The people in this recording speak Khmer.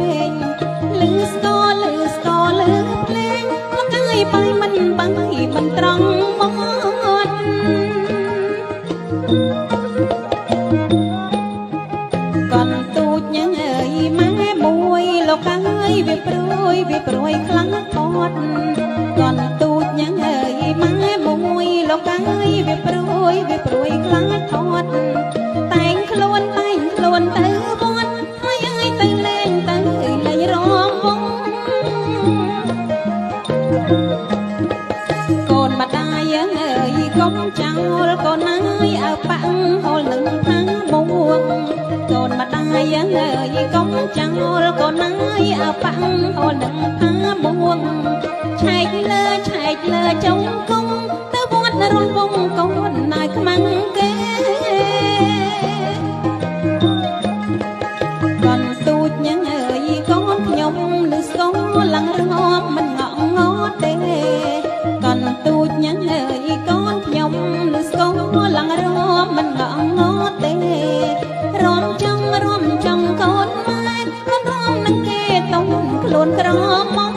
លេងលឺស្គរលឺស្គរលឺភ្លេងមកឲ្យបាយមិនបាយមិនត្រង់មាត់កូនទូចញ៉ឹងអើយម៉ែមួយលោកអើយវាព្រួយខ្លាំងគាត់កូនទូចញ៉ឹងអើយម៉ែមួយលោកអើយវាព្រួយខ្លាំងគាត់តែងខ្លួនទៅវត្តហើយអើយទៅលេងរំវងកូនម្ដាយអើយកុំចោលកូនអើយអើប៉ាំងហូលនឹងថាមួងកូនម្ដាយអើយកុំចោលកូនអើយអើប៉ាំងហូលនឹងថាមួងឆែកលើចុងគង់ទៅវត្តរំវងកូនណើខ្មាំងគេកូនទូចញ៉ឹងអើយកូនខ្ញុំលឺស្គរឡើងរងមិនងក់ងត់ទេកូនទូចញ៉ឹងអើយកូនខ្ញុំលឺស្គរឡើងរងមិនងក់ងត់ទេរំចង់កូនម៉ែកូនរំនឹងគេតុងខ្លួនក្រមក